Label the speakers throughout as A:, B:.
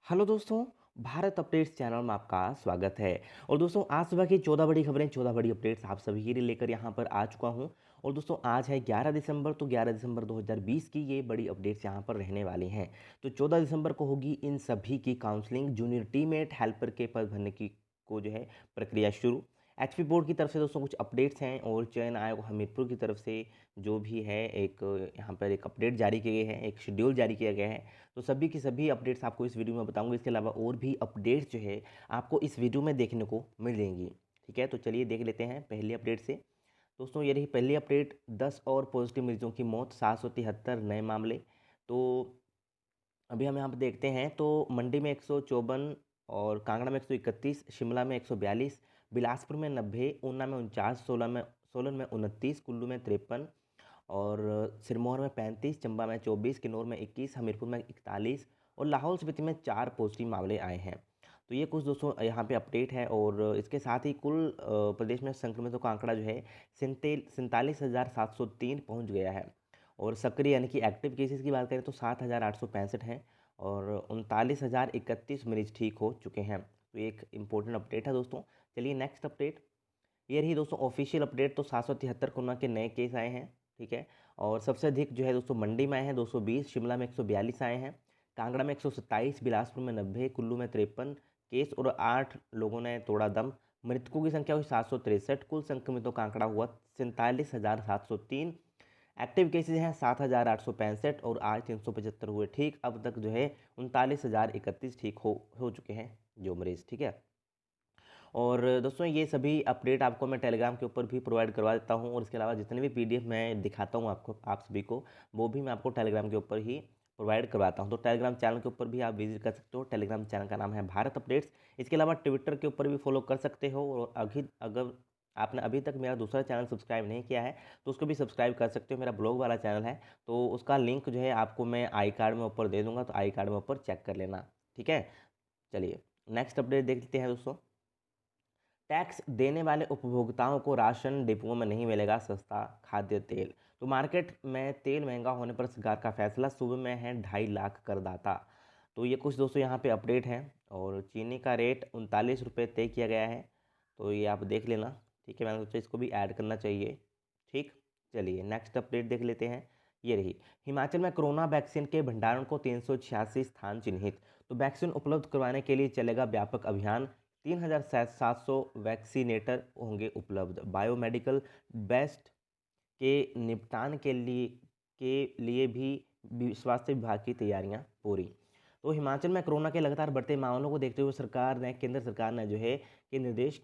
A: Hello दोस्तों, Bharat updates channel में आपका स्वागत है। और दोस्तों आज सुबह की 14 बड़ी खबरें, 14 बड़ी अपडेट्स आप सभी के लिए लेकर यहाँ पर आ चुका हूँ। और दोस्तों आज है 11 दिसंबर, तो 11 दिसंबर 2020 की ये बड़ी अपडेट्स यहाँ पर रहने वाली हैं। तो 14 दिसंबर को होगी इन सभी की काउंसलिंग, जूनियर टीममेट हेल्पर के पद भरने की को जो है प्रक्रिया शुरू। एचपी बोर्ड की तरफ से दोस्तों कुछ अपडेट्स हैं, और चयन आयोग हमीरपुर की तरफ से जो भी है एक यहाँ पर एक अपडेट जारी किए गए हैं, एक शेड्यूल जारी किया गया है। तो सभी की सभी अपडेट्स आपको इस वीडियो में बताऊंगा। इसके अलावा और भी अपडेट्स जो है आपको इस वीडियो में देखने को मिलेंगी। ठीक है, तो चलिए देख लेते हैं पहली अपडेट से। दोस्तों ये रही पहली अपडेट। 10 और पॉजिटिव मरीजों की मौत, 773 नए मामले। तो अभी हम यहाँ पर देखते हैं तो मंडी में 154, और कांगड़ा में 131, शिमला में 142, बिलासपुर में 90, ऊना में 49, सोलन में 29, कुल्लू में 53, और सिरमौर में 35, चंबा में 24, किन्नौर में 21, हमीरपुर में 41, और लाहौल स्पीति में 4 पॉजिटिव मामले आए हैं। तो ये कुछ दोस्तों यहाँ पे अपडेट है। और इसके साथ ही कुल प्रदेश में संक्रमितों का आंकड़ा जो है 47,703 पहुँच गया है। और सक्रिय यानी कि एक्टिव केसेस की बात करें तो 7,865 हैं, और 39,031 मरीज ठीक हो चुके हैं। तो ये एक इम्पोर्टेंट अपडेट है दोस्तों। चलिए नेक्स्ट अपडेट। ये रही दोस्तों ऑफिशियल अपडेट। तो 773 कोरोना के नए केस आए हैं। ठीक है, और सबसे अधिक जो है दोस्तों मंडी में आए हैं 220, शिमला में 142 आए हैं, कांगड़ा में 127, बिलासपुर में 90, कुल्लू में 53 केस, और 8 लोगों ने तोड़ा दम। मृतकों की संख्या हुई 763। कुल संक्रमितों का आंकड़ा हुआ 47,703। एक्टिव केसेज हैं 7,865, और आज 375 हुए ठीक। अब तक जो है 39,031 ठीक हो चुके हैं जो मरीज। ठीक है, और दोस्तों ये सभी अपडेट आपको मैं टेलीग्राम के ऊपर भी प्रोवाइड करवा देता हूँ। और इसके अलावा जितने भी पीडीएफ मैं दिखाता हूँ आपको, आप सभी को, वो भी मैं आपको टेलीग्राम के ऊपर ही प्रोवाइड करवाता हूँ। तो टेलीग्राम चैनल के ऊपर भी आप विजिट कर सकते हो। टेलीग्राम चैनल का नाम है भारत अपडेट्स। इसके अलावा ट्विटर के ऊपर भी फॉलो कर सकते हो। और अगर आपने अभी तक मेरा दूसरा चैनल सब्सक्राइब नहीं किया है तो उसको भी सब्सक्राइब कर सकते हो। मेरा ब्लॉग वाला चैनल है, तो उसका लिंक जो है आपको मैं आई कार्ड में ऊपर दे दूंगा, तो आई कार्ड में ऊपर चेक कर लेना। ठीक है, चलिए नेक्स्ट अपडेट देख लेते हैं दोस्तों। टैक्स देने वाले उपभोक्ताओं को राशन डिपुओं में नहीं मिलेगा सस्ता खाद्य तेल। तो मार्केट में तेल महंगा होने पर सरकार का फैसला, सूबे में है 2.5 लाख करदाता। तो ये कुछ दोस्तों यहाँ पे अपडेट हैं। और चीनी का रेट 39 रुपये तय किया गया है, तो ये आप देख लेना। ठीक है, मैंने सोचा इसको भी ऐड करना चाहिए। ठीक, चलिए नेक्स्ट अपडेट देख लेते हैं। ये रही हिमाचल में कोरोना वैक्सीन के भंडारण को 386 स्थान चिन्हित। तो वैक्सीन उपलब्ध करवाने के लिए चलेगा व्यापक अभियान। 3,700 वैक्सीनेटर होंगे उपलब्ध। बायोमेडिकल बेस्ट के निपटान के लिए भी स्वास्थ्य विभाग की तैयारियां पूरी। तो हिमाचल में कोरोना के लगातार बढ़ते मामलों को देखते हुए केंद्र सरकार ने जो है कि निर्देश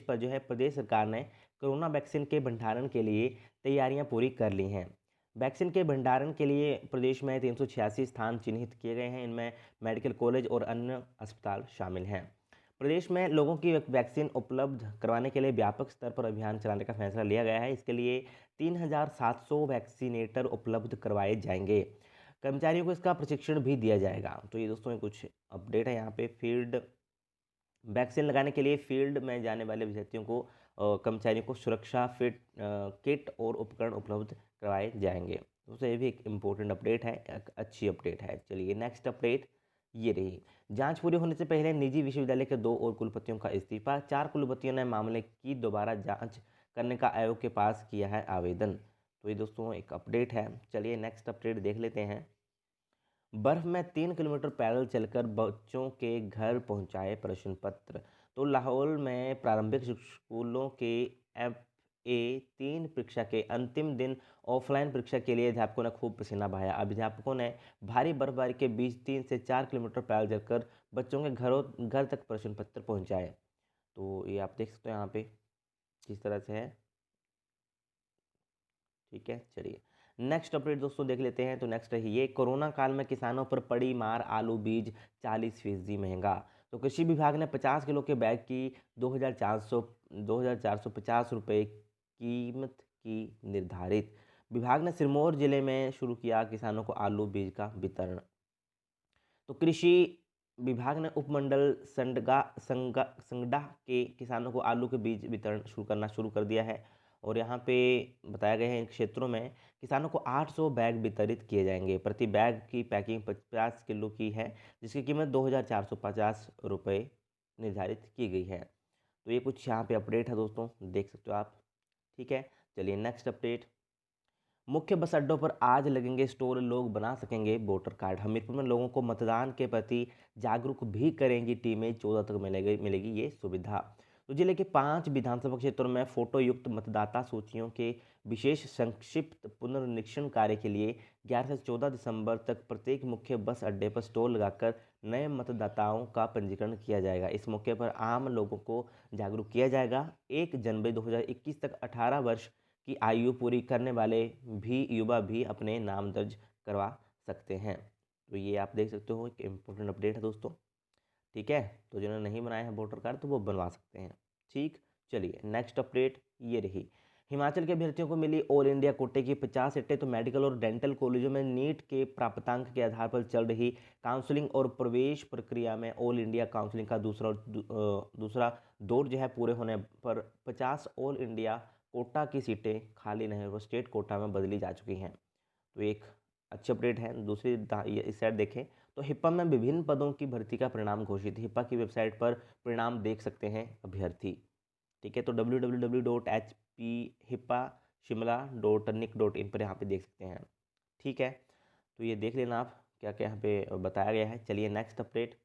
A: पर जो है प्रदेश सरकार ने कोरोना वैक्सीन के भंडारण के लिए तैयारियां पूरी कर ली हैं। वैक्सीन के भंडारण के लिए प्रदेश में 386 स्थान चिन्हित किए गए हैं। इनमें मेडिकल कॉलेज और अन्य अस्पताल शामिल हैं। प्रदेश में लोगों की वैक्सीन उपलब्ध करवाने के लिए व्यापक स्तर पर अभियान चलाने का फैसला लिया गया है। इसके लिए 3,700 वैक्सीनेटर उपलब्ध करवाए जाएंगे। कर्मचारियों को इसका प्रशिक्षण भी दिया जाएगा। तो ये दोस्तों कुछ अपडेट है यहाँ पे। फील्ड वैक्सीन लगाने के लिए फील्ड में जाने वाले विद्यार्थियों को कर्मचारियों को सुरक्षा किट और उपकरण उपलब्ध करवाए जाएंगे। तो ये भी एक इम्पोर्टेंट अपडेट है, एक अच्छी अपडेट है। चलिए नेक्स्ट अपडेट। ये रही जांच पूरी होने से पहले निजी विश्वविद्यालय के 2 और कुलपतियों का इस्तीफा। 4 कुलपतियों ने मामले की दोबारा जांच करने का आयोग के पास किया है आवेदन। तो ये दोस्तों एक अपडेट है। चलिए नेक्स्ट अपडेट देख लेते हैं। बर्फ में 3 किलोमीटर पैदल चलकर बच्चों के घर पहुंचाए प्रश्न पत्र। तो लाहौल में प्रारंभिक स्कूलों के FA3 परीक्षा के अंतिम दिन ऑफलाइन परीक्षा के लिए अध्यापकों ने खूब पसीना बहाया। अध्यापकों ने भारी बर्फबारी के बीच 3 से 4 किलोमीटर पैदल चलकर बच्चों के घर तक प्रश्न पत्र पहुंचाए। तो ये आप देख सकते हो यहाँ पे किस तरह से है। ठीक है, चलिए नेक्स्ट अपडेट दोस्तों देख लेते हैं। तो नेक्स्ट है ये कोरोना काल में किसानों पर पड़ी मार, आलू बीज 40% महंगा। तो कृषि विभाग ने 50 किलो के बैग की 2,450 रुपये कीमत की निर्धारित। विभाग ने सिरमौर जिले में शुरू किया किसानों को आलू बीज का वितरण। तो कृषि विभाग ने उपमंडल संगडा के किसानों को आलू के बीज वितरण शुरू कर दिया है। और यहाँ पे बताया गया है इन क्षेत्रों में किसानों को 800 बैग वितरित किए जाएंगे। प्रति बैग की पैकिंग 50 किलो की है, जिसकी कीमत 2,450 रुपये निर्धारित की गई है। तो ये कुछ यहाँ पे अपडेट है दोस्तों, देख सकते हो आप। ठीक है, चलिए नेक्स्ट अपडेट। मुख्य बस अड्डों पर आज लगेंगे स्टोर, लोग बना सकेंगे वोटर कार्ड। हमीरपुर में लोगों को मतदान के प्रति जागरूक भी करेंगी टीमें, 14 तक मिलेगी ये सुविधा। तो जिले के 5 विधानसभा क्षेत्रों में फोटो युक्त मतदाता सूचियों के विशेष संक्षिप्त पुनर्निरीक्षण कार्य के लिए 11 से 14 दिसंबर तक प्रत्येक मुख्य बस अड्डे पर स्टॉल लगाकर नए मतदाताओं का पंजीकरण किया जाएगा। इस मौके पर आम लोगों को जागरूक किया जाएगा। 1 जनवरी 2021 तक 18 वर्ष की आयु पूरी करने वाले भी युवा भी अपने नाम दर्ज करवा सकते हैं। तो ये आप देख सकते हो, एक इम्पोर्टेंट अपडेट है दोस्तों। ठीक है, तो जिन्होंने नहीं बनाया है वोटर कार्ड तो वो बनवा सकते हैं। ठीक, चलिए नेक्स्ट अपडेट ये रही। हिमाचल के अभ्यर्थियों को मिली ऑल इंडिया कोटे की 50 सीटें। तो मेडिकल और डेंटल कॉलेजों में नीट के प्राप्तांक के आधार पर चल रही काउंसलिंग और प्रवेश प्रक्रिया में ऑल इंडिया काउंसलिंग का दूसरा दौर जो है पूरे होने पर 50 ऑल इंडिया कोटा की सीटें खाली नहीं, वो स्टेट कोटा में बदली जा चुकी हैं। तो एक अच्छी अपडेट है। दूसरी इस साइड देखें तो हिप्पा में विभिन्न पदों की भर्ती का परिणाम घोषित। हिप्पा की वेबसाइट पर परिणाम देख सकते हैं अभ्यर्थी। ठीक है, तो www.hippa.shimla.nic.in पर यहाँ पे देख सकते हैं। ठीक है, तो ये देख लेना आप क्या क्या यहाँ पे बताया गया है। चलिए नेक्स्ट अपडेट।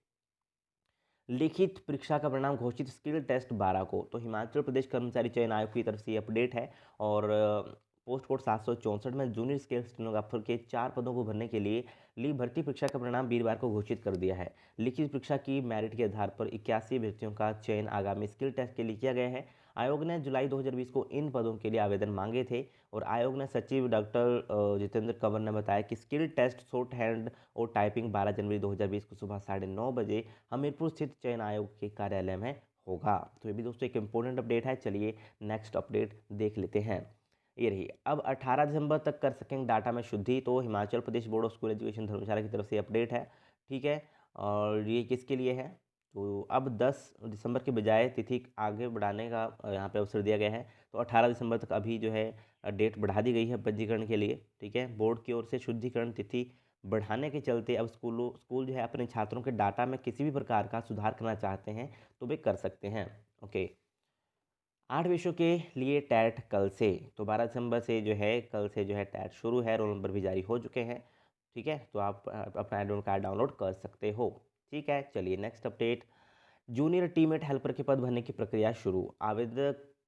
A: लिखित परीक्षा का परिणाम घोषित, स्किल टेस्ट 12 को। तो हिमाचल प्रदेश कर्मचारी चयन आयोग की तरफ से ये अपडेट है। और पोस्ट कोड 764 में जूनियर स्केल स्टेनोग्राफर के 4 पदों को भरने के लिए ली भर्ती परीक्षा का परिणाम वीरवार को घोषित कर दिया है। लिखित परीक्षा की मेरिट के आधार पर 81 अभ्यर्थियों का चयन आगामी स्किल टेस्ट के लिए किया गया है। आयोग ने जुलाई 2020 को इन पदों के लिए आवेदन मांगे थे। और आयोग ने सचिव डॉक्टर जितेंद्र कंवर ने बताया कि स्किल टेस्ट शॉर्ट हैंड और टाइपिंग 12 जनवरी 2020 को सुबह 9:30 बजे हमीरपुर स्थित चयन आयोग के कार्यालय में होगा। तो ये भी दोस्तों एक इम्पोर्टेंट अपडेट है। चलिए नेक्स्ट अपडेट देख लेते हैं। ये रही, अब 18 दिसंबर तक कर सकेंगे डाटा में शुद्धि। तो Himachal Pradesh board of school education धर्मशाला की तरफ से अपडेट है। ठीक है, और ये किसके लिए है, तो अब 10 दिसंबर के बजाय तिथि आगे बढ़ाने का यहाँ पे अवसर दिया गया है। तो 18 दिसंबर तक अभी जो है डेट बढ़ा दी गई है पंजीकरण के लिए। ठीक है, बोर्ड की ओर से शुद्धिकरण तिथि बढ़ाने के चलते अब स्कूल जो है अपने छात्रों के डाटा में किसी भी प्रकार का सुधार करना चाहते हैं तो वे कर सकते हैं। ओके, 8 विषयों के लिए टैट कल से। तो 12 दिसंबर से जो है कल से जो है टैट शुरू है, रोल नंबर भी जारी हो चुके हैं। ठीक है, तो आप अपना एडमिट कार्ड डाउनलोड कर सकते हो। ठीक है, चलिए नेक्स्ट अपडेट। जूनियर टीमेट हेल्पर के पद भरने की प्रक्रिया शुरू।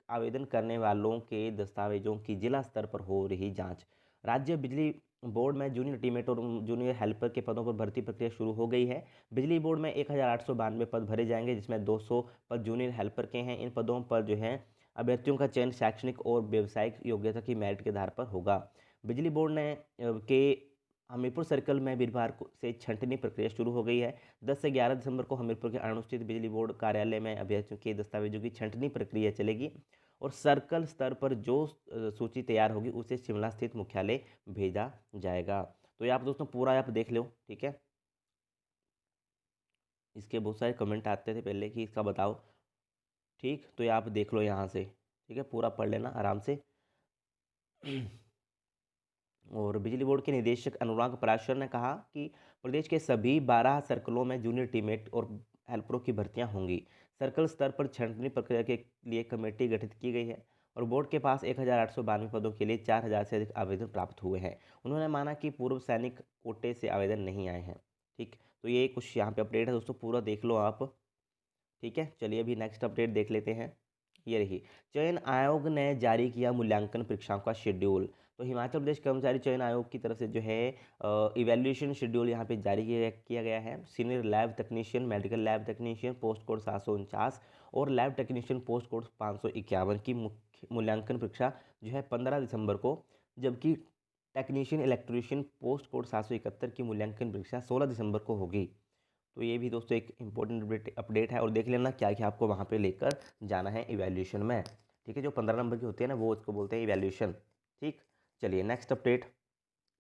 A: आवेदन करने वालों के दस्तावेजों की जिला स्तर पर हो रही जांच। राज्य बिजली बोर्ड में जूनियर टीमेट और जूनियर हेल्पर के पदों पर भर्ती प्रक्रिया शुरू हो गई है। बिजली बोर्ड में 1892 पद भरे जाएंगे, जिसमें 200 पद जूनियर हेल्पर के हैं। इन पदों पर जो है अभ्यर्थियों का चयन शैक्षणिक और व्यावसायिक योग्यता की मेरिट के आधार पर होगा। बिजली बोर्ड ने के हमीरपुर सर्कल में वीरवार से छंटनी प्रक्रिया शुरू हो गई है। 10 से 11 दिसंबर को हमीरपुर के अनुष्ठित बिजली बोर्ड कार्यालय में अभ्यर्थियों के दस्तावेजों की छंटनी प्रक्रिया चलेगी। और सर्कल स्तर पर जो सूची तैयार होगी उसे शिमला स्थित मुख्यालय भेजा जाएगा। तो ये आप दोस्तों पूरा आप देख लो। ठीक है, इसके बहुत सारे कमेंट आते थे पहले कि इसका बताओ। ठीक, तो ये आप देख लो यहाँ से। ठीक है, पूरा पढ़ लेना आराम से। और बिजली बोर्ड के निदेशक अनुराग पराशर ने कहा कि प्रदेश के सभी 12 सर्कलों में जूनियर टीमेट और हेल्परों की भर्तियां होंगी। सर्कल स्तर पर छंटनी प्रक्रिया के लिए कमेटी गठित की गई है। और बोर्ड के पास 1892 पदों के लिए 4000 से अधिक आवेदन प्राप्त हुए हैं। उन्होंने माना कि पूर्व सैनिक कोटे से आवेदन नहीं आए हैं। ठीक, तो ये कुछ यहाँ पे अपडेट है दोस्तों, पूरा देख लो आप। ठीक है, चलिए अभी नेक्स्ट अपडेट देख लेते हैं। ये रही, चयन आयोग ने जारी किया मूल्यांकन परीक्षाओं का शेड्यूल। तो हिमाचल प्रदेश कर्मचारी चयन आयोग की तरफ से जो है इवैल्यूएशन शेड्यूल यहाँ पे जारी किया गया है। Senior lab technician, medical lab technician post code 749 और लैब टेक्नीशियन पोस्ट कोड 551 की मुख्य मूल्यांकन परीक्षा जो है 15 दिसंबर को, जबकि टेक्नीशियन इलेक्ट्रीशियन पोस्ट कोड 771 की मूल्यांकन परीक्षा 16 दिसंबर को होगी। तो ये भी दोस्तों एक इम्पोर्टेंट अपडेट है। और देख लेना क्या क्या आपको वहाँ पे लेकर जाना है इवैल्यूएशन में। ठीक है, जो 15 नंबर की होती है ना वो उसको बोलते हैं इवैल्यूएशन। ठीक, चलिए नेक्स्ट अपडेट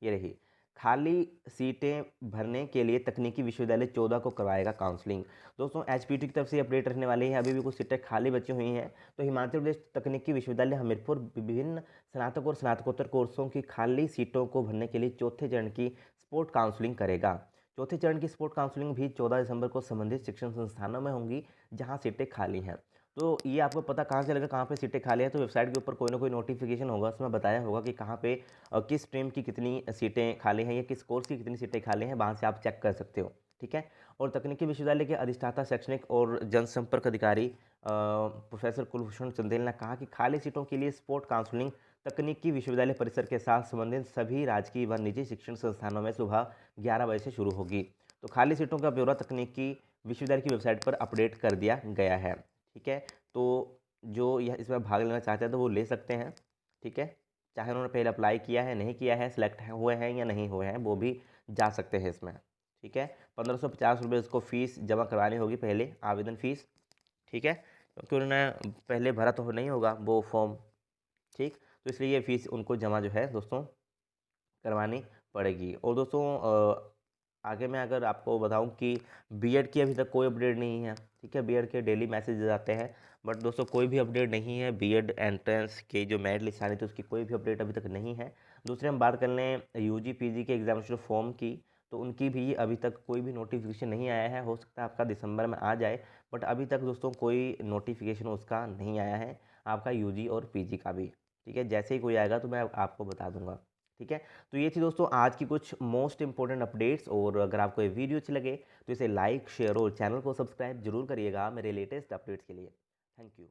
A: ये रही। खाली सीटें भरने के लिए तकनीकी विश्वविद्यालय 14 को करवाएगा काउंसलिंग। दोस्तों एचपीटी की तरफ से अपडेट रहने वाली है, अभी भी कुछ सीटें खाली बची हुई हैं। तो हिमाचल प्रदेश तकनीकी विश्वविद्यालय हमीरपुर विभिन्न स्नातक और स्नातकोत्तर कोर्सों की खाली सीटों को भरने के लिए चौथे चरण की स्पोर्ट काउंसलिंग करेगा। चौथे चरण की स्पोर्ट काउंसलिंग भी 14 दिसंबर को संबंधित शिक्षण संस्थानों में होंगी जहाँ सीटें खाली हैं। तो ये आपको पता कहाँ से लगेगा कहाँ पे सीटें खाली है? तो वेबसाइट के ऊपर कोई ना कोई नोटिफिकेशन होगा, उसमें बताया होगा कि कहाँ पे किस स्ट्रीम की कितनी सीटें खाली हैं या किस कोर्स की कितनी सीटें खाली हैं, वहाँ से आप चेक कर सकते हो। ठीक है। और तकनीकी विश्वविद्यालय के अधिष्ठाता शैक्षणिक और जनसंपर्क अधिकारी प्रोफेसर कुलभूषण चंदेल ने कहा कि खाली सीटों के लिए स्पोर्ट काउंसलिंग तकनीकी विश्वविद्यालय परिसर के साथ संबंधित सभी राजकीय व निजी शिक्षण संस्थानों में सुबह 11 बजे से शुरू होगी। तो खाली सीटों का ब्यौरा तकनीकी विश्वविद्यालय की वेबसाइट पर अपडेट कर दिया गया है। ठीक है। तो जो यह इसमें भाग लेना चाहते हैं तो वो ले सकते हैं। ठीक है। चाहे उन्होंने पहले अप्लाई किया है, नहीं किया है, सिलेक्ट हुए हैं या नहीं हुए हैं, वो भी जा सकते हैं इसमें। ठीक है। 1550 रुपये उसको फ़ीस जमा करवानी होगी, पहले आवेदन फ़ीस। ठीक है। क्योंकि उन्होंने पहले भरा तो नहीं होगा वो फॉर्म। ठीक। तो इसलिए ये फ़ीस उनको जमा जो है दोस्तों करवानी पड़ेगी। और दोस्तों आगे मैं अगर आपको बताऊं कि बीएड की अभी तक कोई अपडेट नहीं है। ठीक है। बीएड के डेली मैसेज आते हैं, बट दोस्तों कोई भी अपडेट नहीं है। बीएड एंट्रेंस के जो मेरिट लिस्ट आ रही थी उसकी कोई भी अपडेट अभी तक नहीं है। दूसरे हम बात कर लें यूजी पीजी के एग्जामिनेशन फॉर्म की, तो उनकी भी अभी तक कोई भी नोटिफिकेशन नहीं आया है। हो सकता है आपका दिसंबर में आ जाए, बट अभी तक दोस्तों कोई नोटिफिकेशन उसका नहीं आया है, आपका यूजी और पीजी का भी। ठीक है। जैसे ही कोई आएगा तो मैं आपको बता दूंगा। ठीक है। तो ये थी दोस्तों आज की कुछ मोस्ट इंपॉर्टेंट अपडेट्स। और अगर आपको ये वीडियो अच्छी लगे तो इसे लाइक शेयर और चैनल को सब्सक्राइब जरूर करिएगा मेरे लेटेस्ट अपडेट्स के लिए। Thank you.